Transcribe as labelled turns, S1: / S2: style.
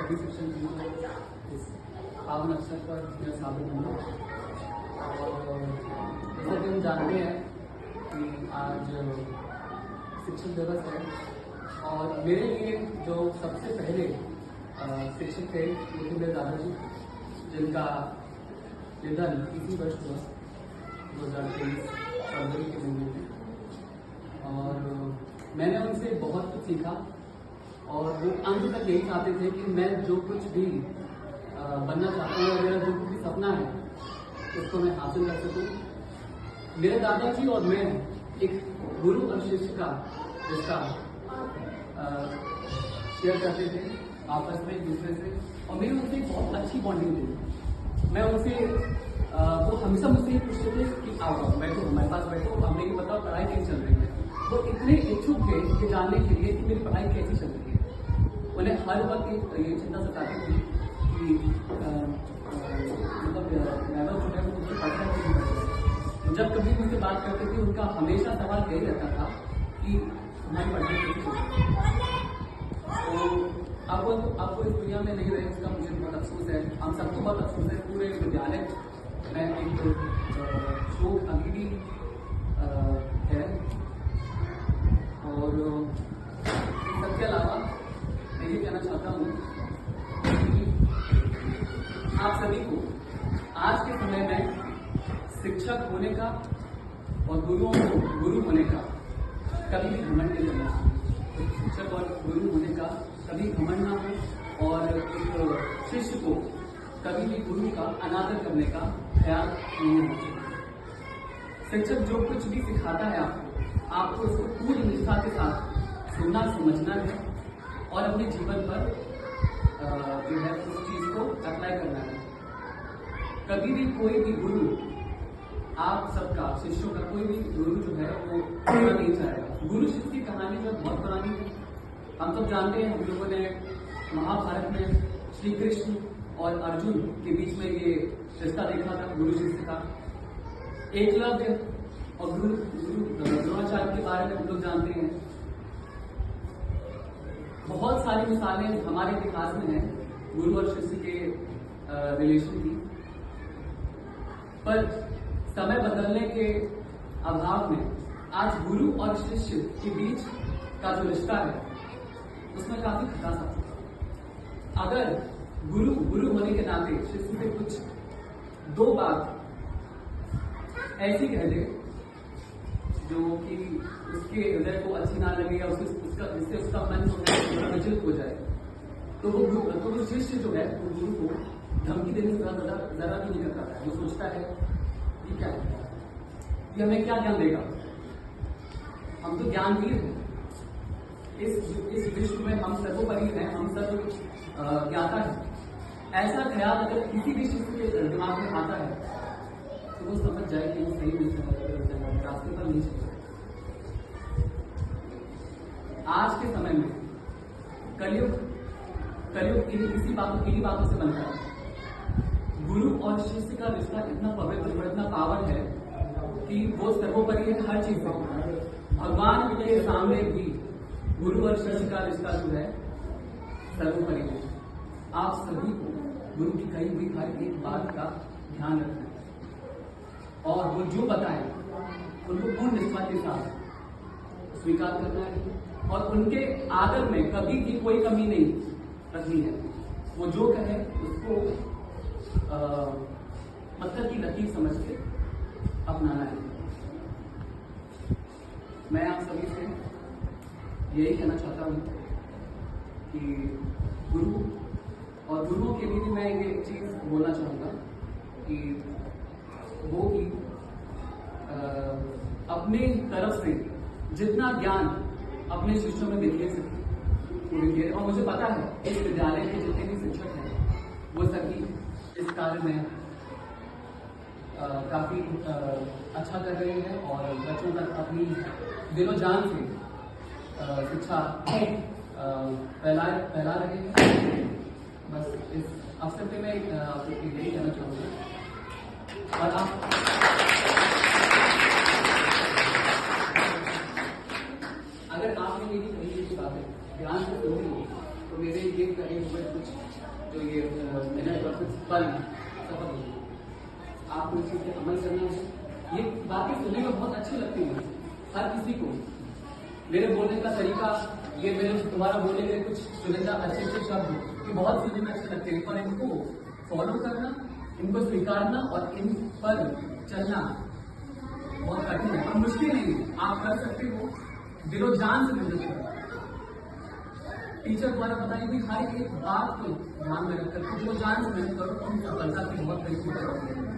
S1: सभी शिक्षक जी को इस पावन अवसर पर मैं शामिल हूँ। और जैसा कि हम जानते हैं कि आज शिक्षक दिवस है और मेरे लिए जो सबसे पहले शिक्षक थे वो थे मेरे दादाजी, जिनका निधन इसी वर्ष हुआ 2023 फरवरी के महीने में। और मैंने उनसे बहुत कुछ सीखा और वो अंत तक यही चाहते थे कि मैं जो कुछ भी बनना चाहता हूँ, मेरा जो कुछ भी सपना है उसको मैं हासिल कर सकूँ। मेरे दादाजी और मैं एक गुरु और शिष्य का रिश्ता शेयर करते थे आपस में एक दूसरे से, और मेरी उनसे एक बहुत अच्छी बॉन्डिंग थी। मैं उनसे वो हमेशा मुझसे ये पूछते थे कि आओ बैठो, हमारे पास बैठो, हमें ये बताओ पढ़ाई कैसी चल रही है। वो इतने इच्छुक थे कि जानने के लिए कि मेरी पढ़ाई कैसी चल रही है। उन्हें हर वक्त ये चिंता सताती थी कि मतलब लेवल जो है वो मुझे पढ़ना है नहीं पड़ता। जब कभी मुझसे बात करते थे उनका हमेशा सवाल यही रहता था कि हमारी पढ़ाई कैसी चल रही है। तो अब वो इस दुनिया में नहीं रहे, उसका मुझे बहुत अफसोस है। हम सबको बहुत अफसोस है। पूरे विद्यालय में एक शोक अभी भी है। और इन सबके अलावा मैं ये कहना चाहता हूँ कि आप सभी को आज के समय में शिक्षक होने का और गुरु होने का कभी भी घमंड नहीं करना चाहिए। शिक्षक और गुरु होने का कभी घमंड ना हो और एक शिष्य को कभी भी गुरु का अनादर करने का ख्याल नहीं होना चाहिए। शिक्षक जो कुछ भी सिखाता है आपको उसको पूरी निष्ठा के साथ सुनना, समझना है और अपने जीवन पर जो है उस चीज को अप्लाई करना है। कभी भी कोई भी गुरु आप सबका, शिष्यों का कोई भी गुरु जो है वो पूरा नहीं चाहेगा। गुरु शिष्य की कहानी जो बहुत पुरानी है, हम सब जानते हैं। हम लोगों ने महाभारत में श्री कृष्ण और अर्जुन के बीच में ये रिश्ता देखा था गुरु शिष्य का। एकलव्य और गुरु द्रोणाचार्य के बारे में हम लोग जानते हैं। बहुत सारी मिसालें हमारे इतिहास में हैं गुरु और शिष्य के रिलेशन की। पर समय बदलने के अभाव में आज गुरु और शिष्य के बीच का जो रिश्ता है उसमें काफी खटास आ चुका। अगर गुरु होने के नाते शिष्य से कुछ दो बात ऐसी कह दे जो कि उसके हृदय को अच्छी ना लगे या जिससे उसका मन जो है विचलित हो जाए, तो वो शिष्य जो है वो गुरु को धमकी देने का जरा भी नहीं करता है। वो सोचता है ये क्या है, ये हमें क्या ज्ञान देगा, हम तो ज्ञानवीर हैं, इस विश्व में हम सर्वोपरि हैं, हम सर्व ज्ञाता है। ऐसा ख्याल अगर किसी भी शिष्य के दिमाग में आता है तो वो समझ जाए कि वो सही रास्ते पर नहीं चल रहा। आज के समय में कलयुग इन्हीं बातों से बनता है। गुरु और शिष्य का रिश्ता इतना पवित्र और इतना पावन है कि वो सर्वोपरि है हर चीज में। भगवान के सामने भी गुरु और शिष्य का रिश्ता जो है सर्वोपरि है। आप सभी को गुरु की कही हुई हर एक बात का ध्यान रखना है और वो जो बताए उनको पूर्ण निष्ठा के साथ स्वीकार करना है और उनके आदर में कभी भी कोई कमी नहीं रखनी है। वो जो कहे उसको पत्थर की लकीर समझ के अपनाना है। मैं आप सभी से यही कहना चाहता हूँ कि गुरु और गुरुओं के लिए भी मैं ये चीज बोलना चाहूंगा कि वो कि अपने तरफ से जितना ज्ञान अपने शिष्यों में बिखेर सके। और मुझे पता है इस विद्यालय के जितने भी शिक्षक हैं वो सभी इस कार्य में काफी अच्छा कर रहे हैं और बच्चों तक अपनी दिलो जान से शिक्षा फैला रहे हैं। बस इस अवसर पे मैं आपको यही कहना चाहूँगा। और आप अगर आपने मेरी कही हुई बातें ध्यान से सुनी तो मेरे गेन करे हुए कुछ जो ये मेहनत और कुछ पल सफल होगी, आपको इस चीज पे अमल करना है। ये बातें सुनने में बहुत अच्छी लगती हैं हर किसी को, मेरे बोलने का तरीका, ये मेरे तुम्हारा बोलने के कुछ चुनिंदा अच्छे शब्द, ये बहुत सुनने में अच्छे लगते हैं, पर इनको फॉलो करना, इनको स्वीकारना और इन पर चलना बहुत कठिन है और मुश्किल नहीं है। आप कर सकते हो, दिलो जान से मेहनत करो। टीचर द्वारा बताई हुई हर एक बात को ध्यान में रखकर दिलो जान से मेहनत करो, तुम सफलता की बहुत करीब हो जाओगे।